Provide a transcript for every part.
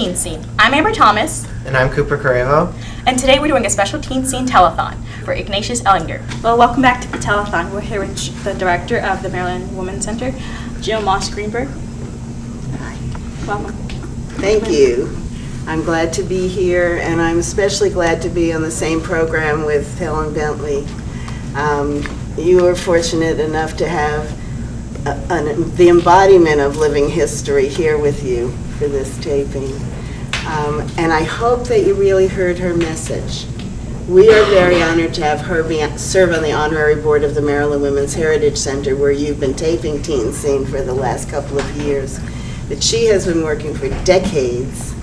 Teen Scene. I'm Amber Thomas. And I'm Cooper Carrevo. And today we're doing a special Teen Scene telethon for Ignatius Ellinger. Well, welcome back to the telethon. We're here with the director of the Maryland Women's Center, Jill Moss Greenberg. Hi. Welcome. Thank you. I'm glad to be here, and I'm especially glad to be on the same program with Helen Bentley. You were fortunate enough to have the embodiment of living history here with you for this taping. And I hope that you really heard her message. We are very honored to have her serve on the honorary board of the Maryland Women's Heritage Center, where you've been taping Teen Scene for the last couple of years. But she has been working for decades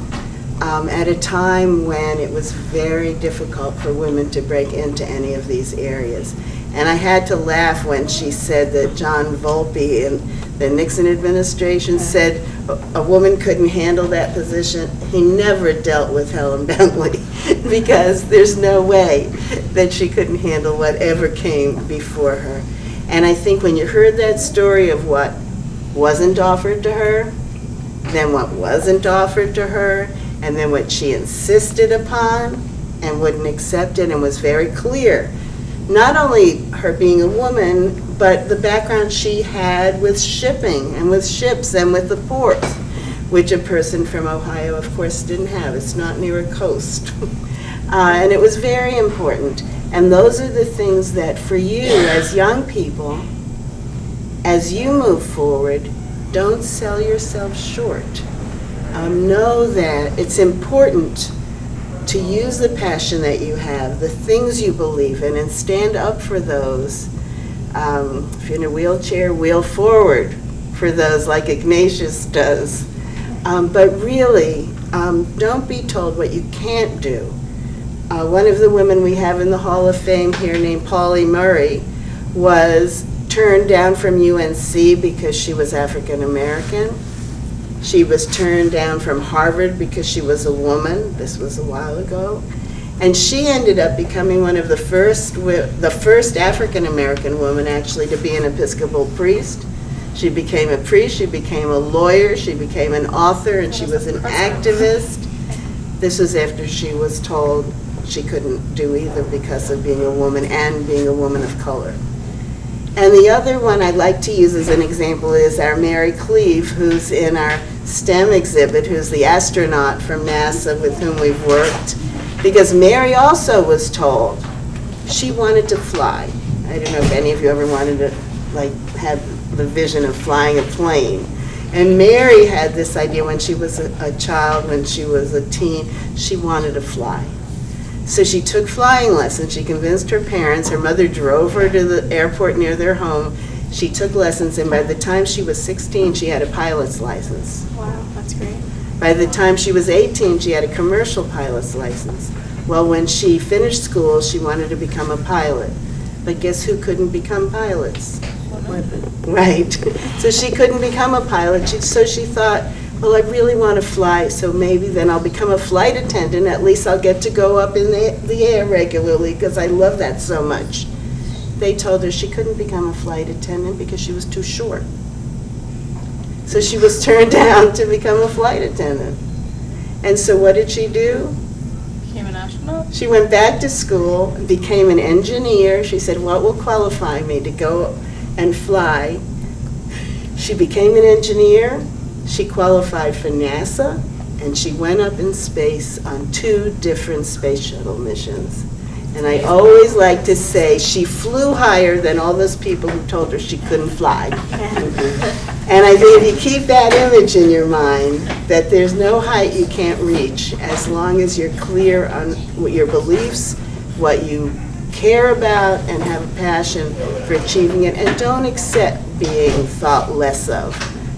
at a time when it was very difficult for women to break into any of these areas. And I had to laugh when she said that John Volpe in the Nixon administration said a woman couldn't handle that position. He never dealt with Helen Bentley because there's no way that she couldn't handle whatever came before her. And I think when you heard that story of what wasn't offered to her, then what wasn't offered to her, and then what she insisted upon and wouldn't accept it, and was very clear. Not only her being a woman, but the background she had with shipping and with ships and with the ports, which a person from Ohio, of course, didn't have. It's not near a coast. And it was very important. And those are the things that for you as young people, as you move forward, don't sell yourself short. Know that it's important to use the passion that you have, the things you believe in, and stand up for those. If you're in a wheelchair, wheel forward for those like Ignatius does. But really, don't be told what you can't do. One of the women we have in the Hall of Fame here named Pauli Murray was turned down from UNC because she was African American. She was turned down from Harvard because she was a woman. This was a while ago. And she ended up becoming one of the first African American woman actually to be an Episcopal priest. She became a priest, she became a lawyer, she became an author, and she was an activist. This was after she was told she couldn't do either because of being a woman and being a woman of color. And the other one I'd like to use as an example is our Mary Cleave, who's in our STEM exhibit, who's the astronaut from NASA with whom we've worked. Because Mary also was told she wanted to fly. I don't know if any of you ever wanted to have the vision of flying a plane. And Mary had this idea when she was a child, when she was a teen, she wanted to fly. So she took flying lessons. She convinced her parents. Her mother drove her to the airport near their home. She took lessons, and by the time she was 16, she had a pilot's license. Wow, that's great. By the time she was 18, she had a commercial pilot's license. Well, when she finished school, she wanted to become a pilot. But guess who couldn't become pilots? Women. Right. So she couldn't become a pilot. So she thought, well, I really want to fly, so maybe then I'll become a flight attendant. At least I'll get to go up in the air regularly because I love that so much. They told her she couldn't become a flight attendant because she was too short. So she was turned down to become a flight attendant. And so what did she do? Became an astronaut? She went back to school, became an engineer. She said, what will qualify me to go and fly? She became an engineer. She qualified for NASA, and she went up in space on 2 different space shuttle missions. And I always like to say she flew higher than all those people who told her she couldn't fly. And I think if you keep that image in your mind, that there's no height you can't reach as long as you're clear on what your beliefs, what you care about, and have a passion for achieving it, and don't accept being thought less of.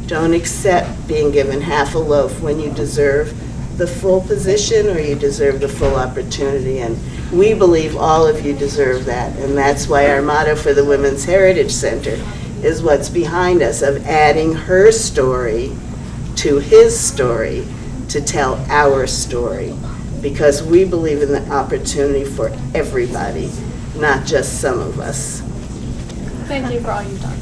Don't accept being given half a loaf when you deserve the full position or you deserve the full opportunity. And we believe all of you deserve that. And that's why our motto for the Women's Heritage Center is what's behind us, of adding her story to his story to tell our story. Because we believe in the opportunity for everybody, not just some of us. Thank you for all you've done.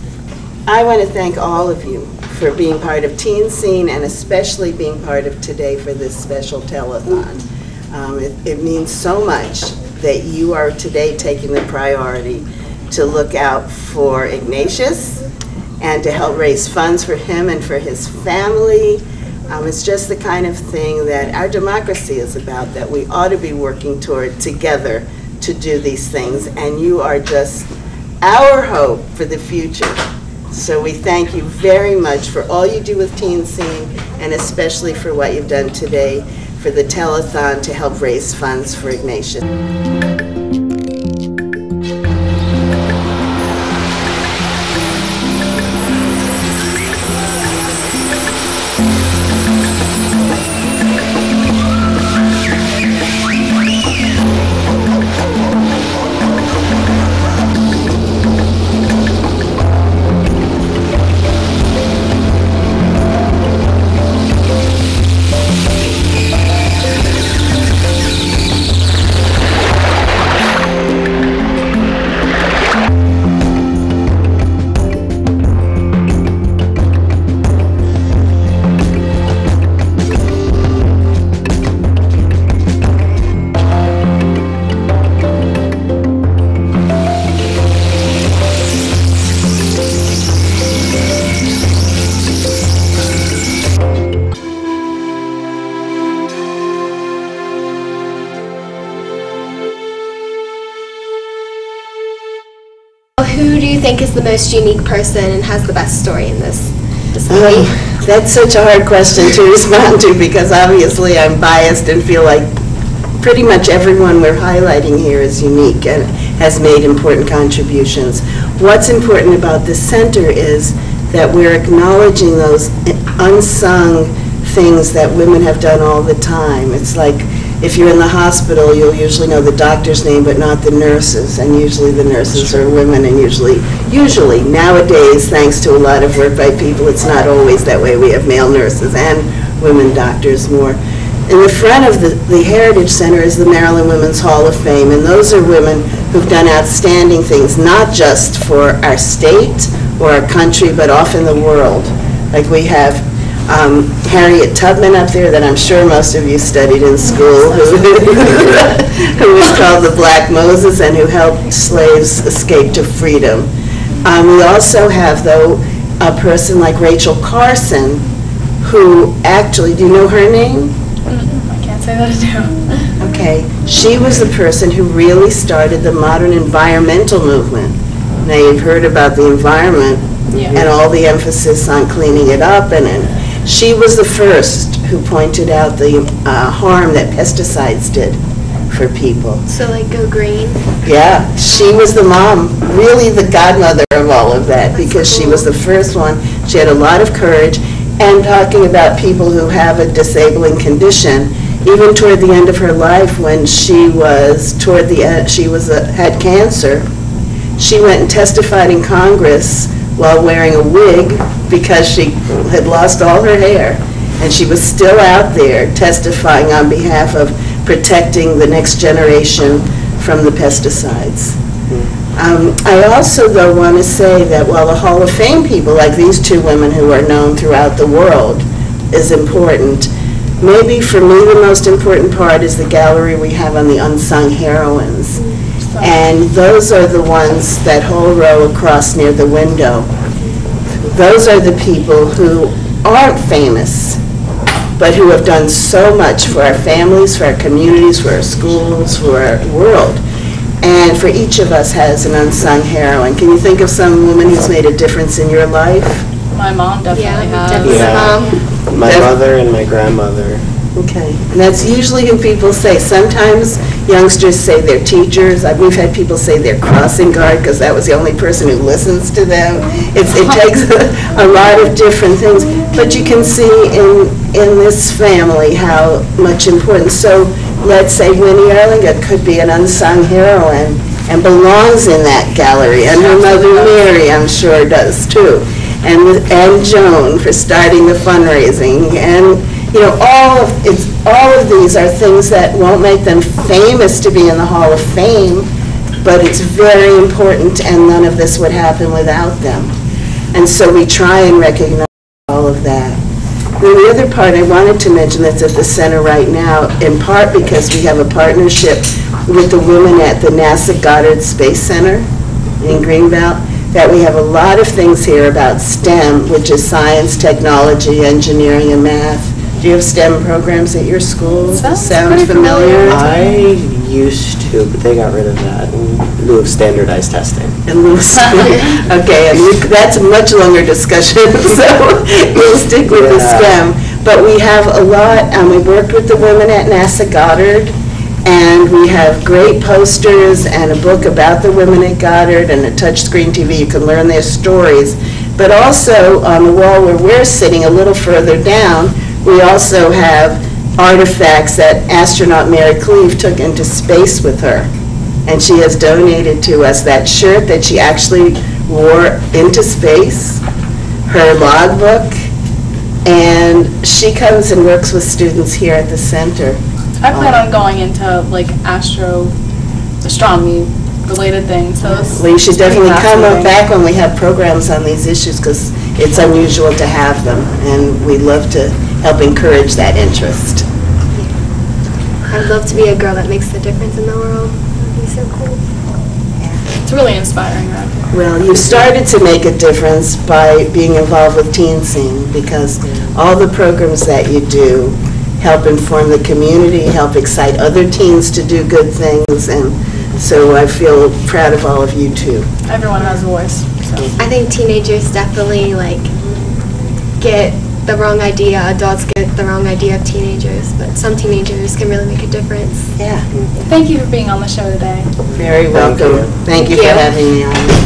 I want to thank all of you for being part of Teen Scene and especially being part of today for this special telethon. It means so much that you are today taking the priority to look out for Ignatius and to help raise funds for him and for his family. It's just the kind of thing that our democracy is about, that we ought to be working toward together to do these things, and you are just our hope for the future. So we thank you very much for all you do with Teen Scene, and especially for what you've done today for the telethon to help raise funds for Ignatius. Who do you think is the most unique person and has the best story in this movie? That's such a hard question to respond to, because obviously I'm biased and feel like pretty much everyone we're highlighting here is unique and has made important contributions. What's important about this center is that we're acknowledging those unsung things that women have done all the time. It's like if you're in the hospital, you'll usually know the doctor's name but not the nurses, and usually the nurses are women, and usually nowadays, thanks to a lot of work by people, it's not always that way. We have male nurses and women doctors more. In the front of the Heritage Center is the Maryland Women's Hall of Fame, and those are women who've done outstanding things, not just for our state or our country, but often the world. Like we have Harriet Tubman up there that I'm sure most of you studied in school, who was called the Black Moses and who helped slaves escape to freedom. We also have, though, a person like Rachel Carson, who actually, do you know her name? I can't say that I do. Okay. She was the person who really started the modern environmental movement. Now, you've heard about the environment and all the emphasis on cleaning it up, and she was the first who pointed out the harm that pesticides did for people. So like Go Green? Yeah, she was the mom, really the godmother of all of that, because she was the first one. She had a lot of courage, and talking about people who have a disabling condition, even toward the end of her life, when she was toward the end, had cancer, she went and testified in Congress while wearing a wig because she had lost all her hair, and she was still out there testifying on behalf of protecting the next generation from the pesticides. I also, though, want to say that while the Hall of Fame people, like these two women who are known throughout the world, is important, maybe for me the most important part is the gallery we have on the unsung heroines. And those are the ones, that whole row across near the window. Those are the people who aren't famous, but who have done so much for our families, for our communities, for our schools, for our world. And for each of us has an unsung heroine. Can you think of some woman who's made a difference in your life? My mom definitely has. Definitely My mother and my grandmother. Okay, and that's usually who people say. Sometimes youngsters say their teachers. We've had people say their crossing guard because that was the only person who listens to them. It takes a lot of different things, but you can see in this family how much importance. So let's say Winnie Erlinga could be an unsung heroine and belongs in that gallery, and her mother Mary, I'm sure, does too. And Joan for starting the fundraising, and you know, all of these are things that won't make them famous to be in the Hall of Fame, but it's very important, and none of this would happen without them. And so we try and recognize Well, the other part I wanted to mention that's at the center right now, in part because we have a partnership with the women at the NASA Goddard Space Center in Greenbelt, that we have a lot of things here about STEM, which is science, technology, engineering, and math. Do you have STEM programs at your school? Sound familiar? I used to, but they got rid of that in lieu of standardized testing. In lieu of okay, and that's a much longer discussion, so we'll stick with the STEM. But we have a lot, we worked with the women at NASA Goddard, and we have great posters and a book about the women at Goddard and a touchscreen TV. You can learn their stories. But also on the wall where we're sitting a little further down, we also have artifacts that astronaut Mary Cleave took into space with her. And she has donated to us that shirt that she actually wore into space, her logbook, and she comes and works with students here at the center. I plan on going into like astronomy related things. So well, you should definitely come back when we have programs on these issues, because it's unusual to have them, and we'd love to help encourage that interest. I'd love to be a girl that makes a difference in the world. That'd be so cool. It's really inspiring, right? Well, you've started to make a difference by being involved with Teen Scene, because all the programs that you do help inform the community, help excite other teens to do good things, and so I feel proud of all of you too. Everyone has a voice. So. I think teenagers definitely get the wrong idea. Adults get the wrong idea of teenagers, but some teenagers can really make a difference. Yeah. Thank you for being on the show today. Very welcome. Thank you for having me on.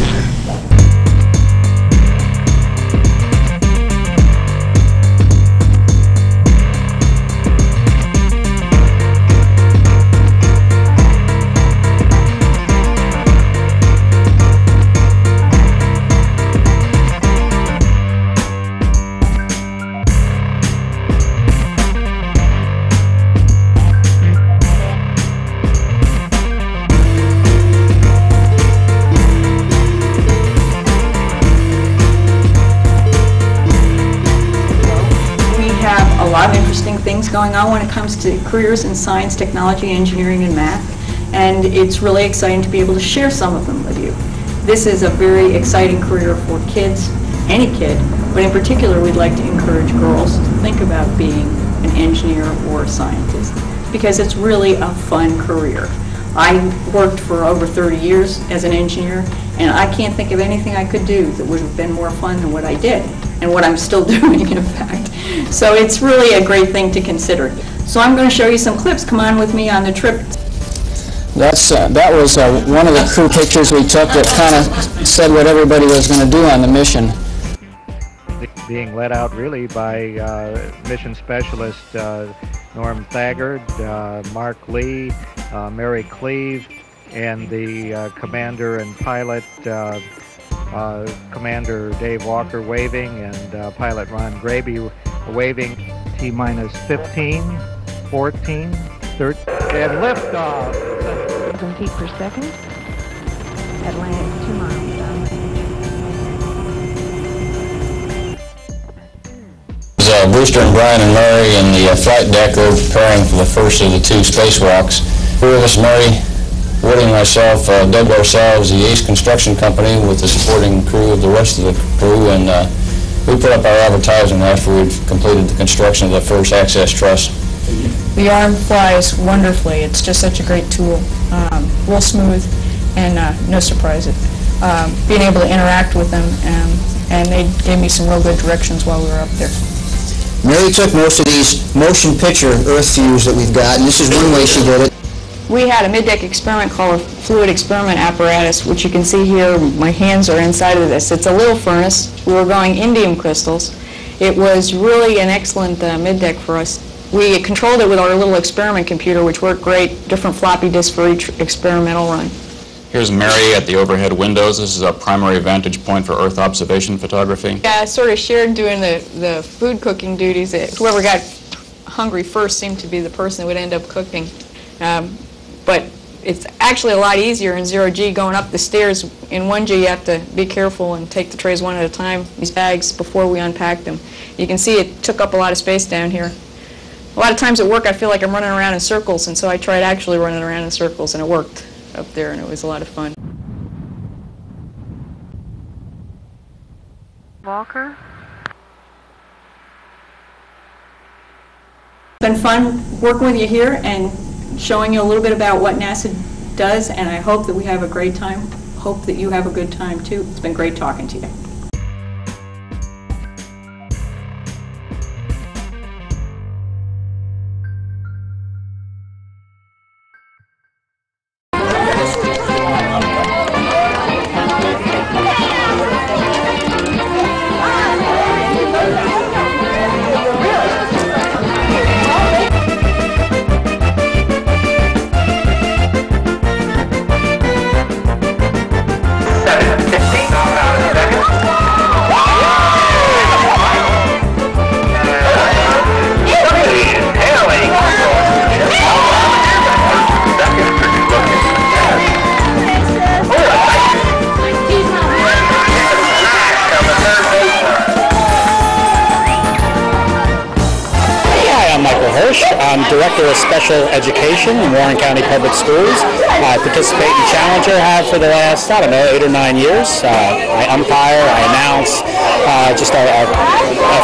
A lot of interesting things going on when it comes to careers in science, technology, engineering, and math, and it's really exciting to be able to share some of them with you. This is a very exciting career for kids, any kid, but in particular we'd like to encourage girls to think about being an engineer or a scientist, because it's really a fun career. I worked for over 30 years as an engineer, and I can't think of anything I could do that would have been more fun than what I did, and what I'm still doing, in fact. So it's really a great thing to consider. So I'm going to show you some clips. Come on with me on the trip. That was one of the crew pictures we took that kind of said what everybody was going to do on the mission. Being led out really by mission specialist Norm Thagard, Mark Lee, Mary Cleave, and the commander and pilot Commander Dave Walker waving, and pilot Ron Graby waving. T-minus 15, 14, 13, and liftoff. 7 feet per second. Atlantic 2 miles. Brewster and Brian and Murray in the flight deck are preparing for the first of the 2 spacewalks. Three of us, Murray, Woody and myself, dubbed ourselves the Ace Construction Company with the supporting crew of the rest of the crew, and we put up our advertising after we'd completed the construction of the first access truss. The arm flies wonderfully. It's just such a great tool. Real smooth and no surprises. Being able to interact with them, and they gave me some real good directions while we were up there. Mary took most of these motion picture Earth views that we've got, and this is one way she did it. We had a mid-deck experiment called a fluid experiment apparatus, which you can see here. My hands are inside of this. It's a little furnace. We were growing indium crystals. It was really an excellent mid-deck for us. We controlled it with our little experiment computer, which worked great, different floppy disks for each experimental run. Here's Mary at the overhead windows. This is a primary vantage point for Earth observation photography. Yeah, I sort of shared doing the food cooking duties. Whoever got hungry first seemed to be the person that would end up cooking. But It's actually a lot easier in 0G going up the stairs. In 1G you have to be careful and take the trays one at a time, these bags, before we unpack them. You can see it took up a lot of space down here. A lot of times at work I feel like I'm running around in circles, and so I tried actually running around in circles, and it worked up there, and it was a lot of fun. Walker. It's been fun working with you here and showing you a little bit about what NASA does, and I hope that we have a great time. Hope that you have a good time too. It's been great talking to you. I'm Director of Special Education in Warren County Public Schools. I participate in Challenger, have for the last, 8 or 9 years. I umpire, I announce, just a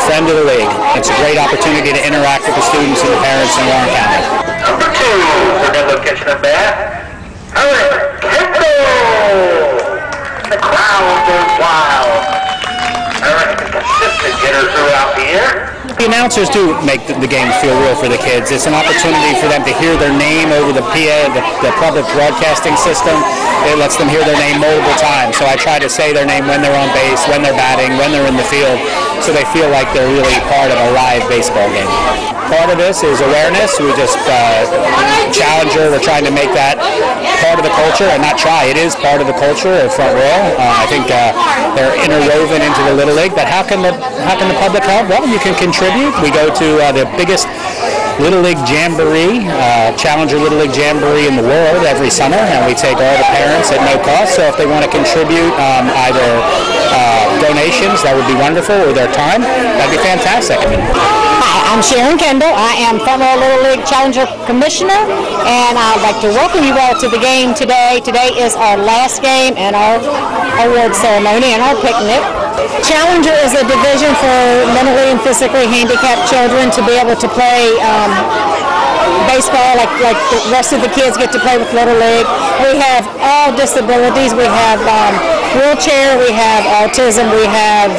friend of the league. It's a great opportunity to interact with the students and the parents in Warren County. Number 2 for Denver catching a bat. Hurry, Kendall! The crowd goes wild. Hurry, consistent hitter throughout the year. The announcers do make the games feel real for the kids. It's an opportunity for them to hear their name over the PA, the public broadcasting system. It lets them hear their name multiple times. So I try to say their name when they're on base, when they're batting, when they're in the field, so they feel like they're really part of a live baseball game. Part of this is awareness. We just, Challenger, we're trying to make that part of the culture, and not try, it is part of the culture of Front Royal. I think they're interwoven into the Little League, but how can the public help? Well, you can contribute. We go to the biggest Little League Jamboree, Challenger Little League Jamboree in the world every summer, and we take all the parents at no cost. So if they want to contribute either donations, that would be wonderful, or their time, that'd be fantastic. Hi, I'm Sharon Kendall. I am Front Royal Little League Challenger Commissioner, and I'd like to welcome you all to the game today. Today is our last game and our award ceremony and our picnic. Challenger is a division for mentally and physically handicapped children to be able to play baseball like the rest of the kids get to play with Little League. We have all disabilities. We have wheelchair, we have autism, we have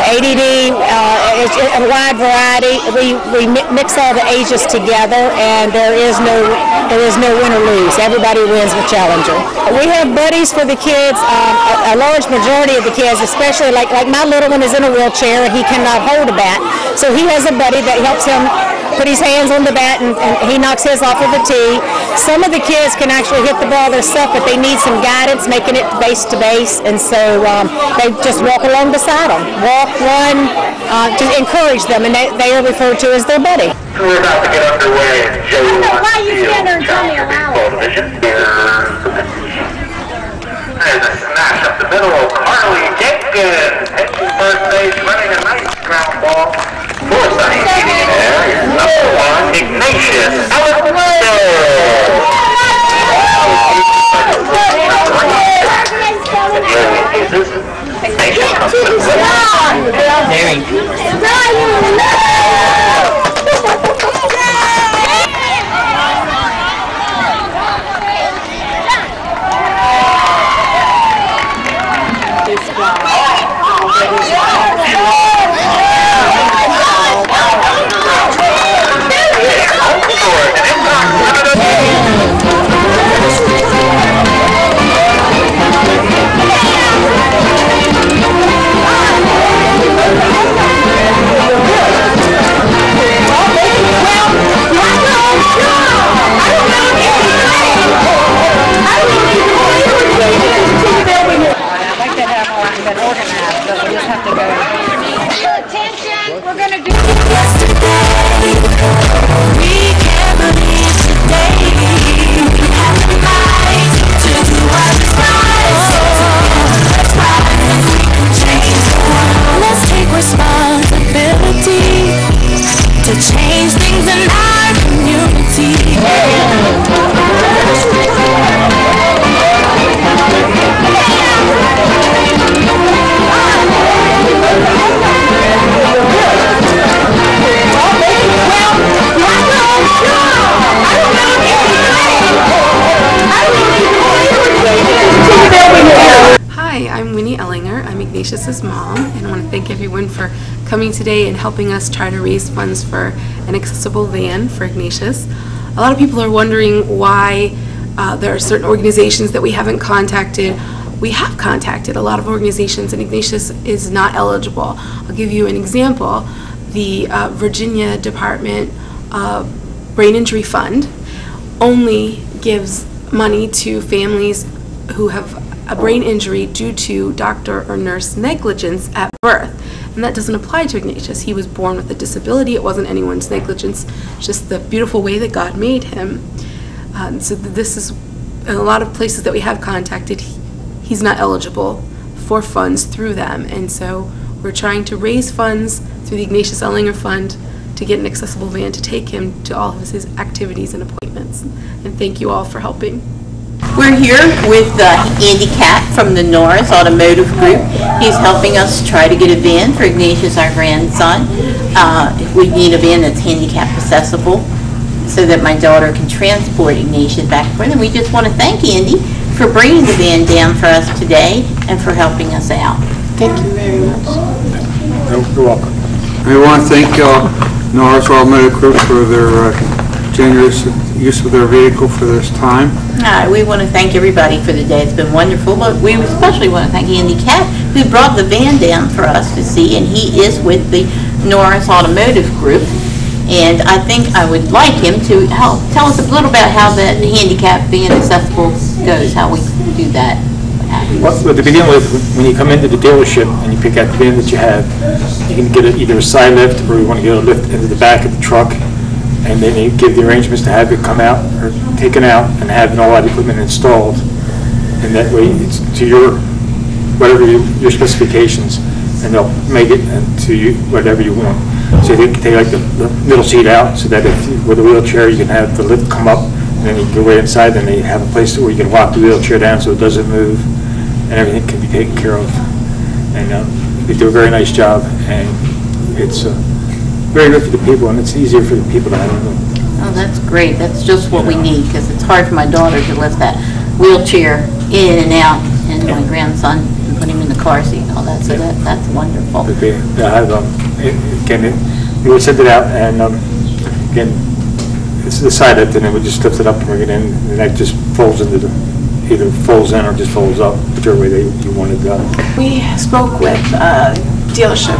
ADD, a wide variety. We mix all the ages together, and there is no win or lose. Everybody wins with Challenger. We have buddies for the kids. A large majority of the kids, especially like my little one is in a wheelchair and he cannot hold a bat, so he has a buddy that helps him put his hands on the bat and he knocks his off of the tee. Some of the kids can actually hit the ball themselves, but they need some guidance making it base to base, and so they just walk along beside them. Walk, run, to encourage them, and they are referred to as their buddy. We're about to get underway in J1 Challenger Baseball Division. There's a smash up the middle of Carly Jenkins. Taking first base, running a nice ground ball. Forsythe getting in there. Number 1, Ignatius Alexander. Ignatius comes to the Hi, I'm Winnie Ellinger. I'm Ignatius's mom, and I want to thank everyone for coming today and helping us try to raise funds for an accessible van for Ignatius. A lot of people are wondering why there are certain organizations that we haven't contacted. We have contacted a lot of organizations, and Ignatius is not eligible. I'll give you an example. The Virginia Department Brain Injury Fund only gives money to families who have a brain injury due to doctor or nurse negligence at birth. And that doesn't apply to Ignatius. He was born with a disability. It wasn't anyone's negligence, just the beautiful way that God made him. So this is, in a lot of places that we have contacted, he's not eligible for funds through them. And so we're trying to raise funds through the Ignatius Ellinger Fund to get an accessible van to take him to all of his activities and appointments. And thank you all for helping. We're here with Andy Catt from the Norris Automotive Group. He's helping us try to get a van for Ignatius, our grandson. We need a van that's handicap accessible so that my daughter can transport Ignatius back and forth. And we just want to thank Andy for bringing the van down for us today and for helping us out. Thank you very much. You're welcome. We want to thank Norris Automotive Group for their generous use of their vehicle for this time. We want to thank everybody for the day. It's been wonderful, but we especially want to thank Andy Catt, who brought the van down for us to see, and he is with the Norris Automotive Group. And I think I would like him to help tell us a little about how the handicap van accessible goes, how we do that. Well, to begin with, when you come into the dealership and you pick out the van that you have, you can get either a side lift or you want to get a lift into the back of the truck, and then you give the arrangements to have it come out or taken out and having all that equipment installed, and that way it's to your whatever your specifications, and they'll make it to you whatever you want. So they can take like the middle seat out, so that if with a wheelchair you can have the lift come up, and then you can go right inside. Then they have a place where you can lock the wheelchair down so it doesn't move, and everything can be taken care of. And they do a very nice job, and it's very good for the people, and it's easier for the people to have them. Oh, that's great. That's just what we need, because it's hard for my daughter to lift that wheelchair in and out, and my grandson and put him in the car seat and all that. So that's wonderful. But they have we would send it out, and again, it's the side lift, and then we just lift it up and bring it in, and that just folds into the either folds in or just folds up, whichever way you want it done. We spoke with dealership,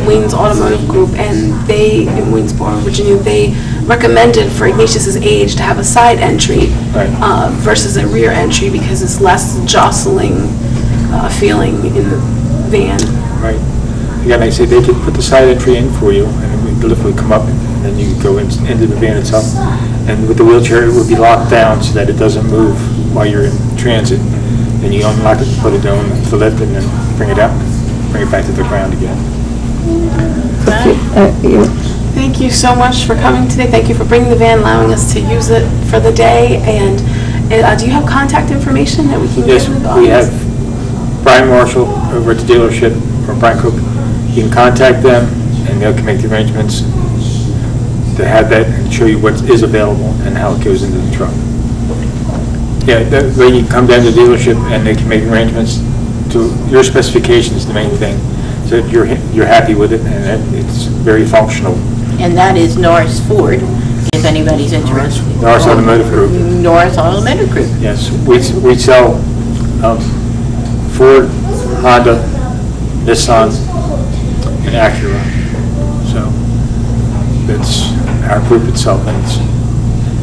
Wayne's Automotive Group, and they, in Waynesboro, Virginia, they recommended for Ignatius's age to have a side entry versus a rear entry because it's less jostling feeling in the van. Right. Again, like I say, they could put the side entry in for you, and the lift would come up, and then you go into the van itself. And with the wheelchair, it would be locked down so that it doesn't move while you're in transit. Then you unlock it, put it on the lift, and then bring it out, bring it back to the ground again. Thank you so much for coming today. Thank you for bringing the van, allowing us to use it for the day. And do you have contact information that we can Yes, give to the we audience? have Brian Marshall over at the dealership, or Brian Cook. You can contact them, and they can make the arrangements to have that and show you what is available and how it goes into the truck. Yeah, that way you come down to the dealership and they can make arrangements to your specifications, the main thing, so that you're happy with it and that it's very functional. And that is Norris Ford, if anybody's interested. Norris Automotive Group. Norris Automotive Group. Yes, we sell Ford, Honda, Nissan, and Acura. So that's our group itself, and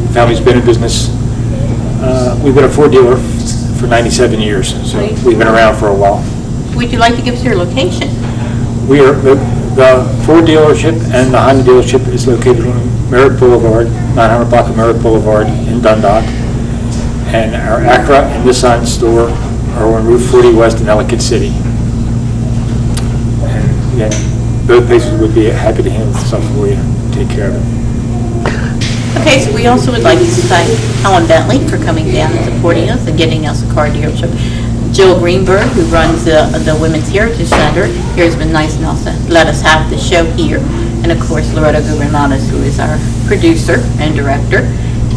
the family's been in business. We've been a Ford dealer for 97 years, so we've been around for a while. Would you like to give us your location? We are the Ford dealership and the Honda dealership is located on Merritt Boulevard, 900 block of Merritt Boulevard in Dundalk, and our Acura and Nissan store are on Route 40 West in Ellicott City. And again, both places would be happy to handle stuff for you, take care of it. Okay, so we also would like to thank Helen Bentley for coming down and supporting us and getting us a car dealership. Jill Greenberg, who runs the Women's Heritage Center, here has been nice enough to let us have the show here. And of course, Loretta Gubernadas, who is our producer and director.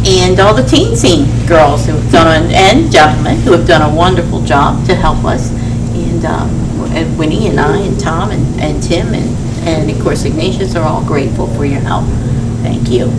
And all the teen scene girls who have done, and gentlemen, who have done a wonderful job to help us and Winnie and I and Tom and Tim and of course Ignatius are all grateful for your help. Thank you.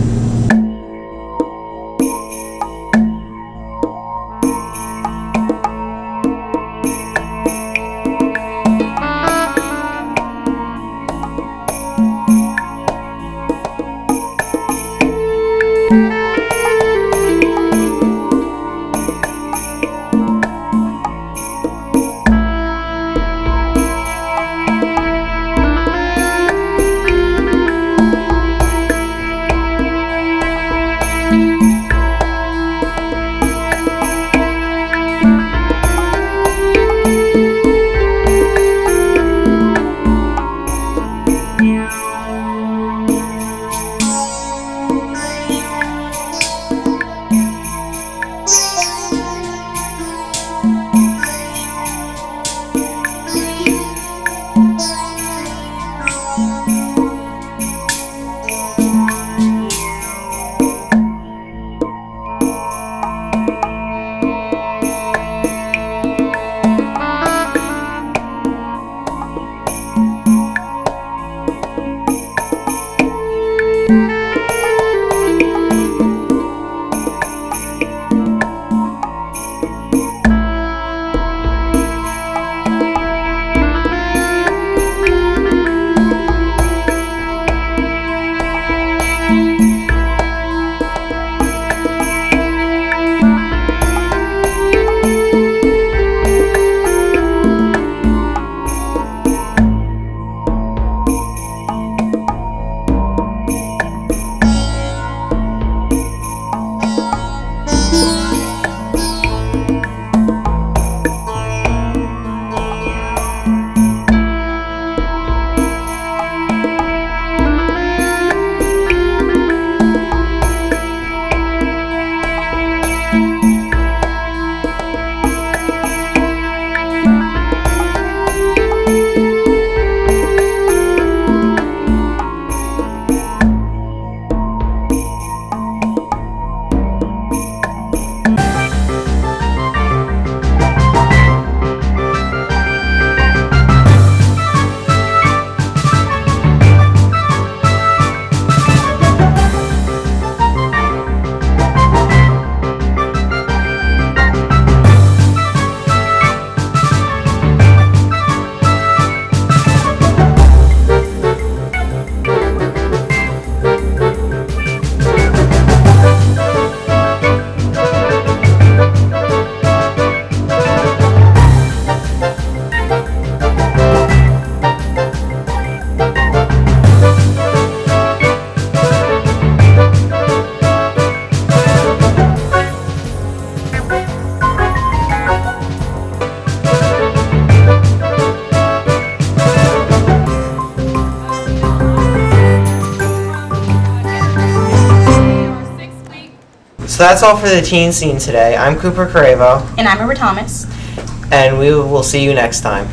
So that's all for the teen scene today. I'm Cooper Carevo. And I'm Amber Thomas. And we will see you next time.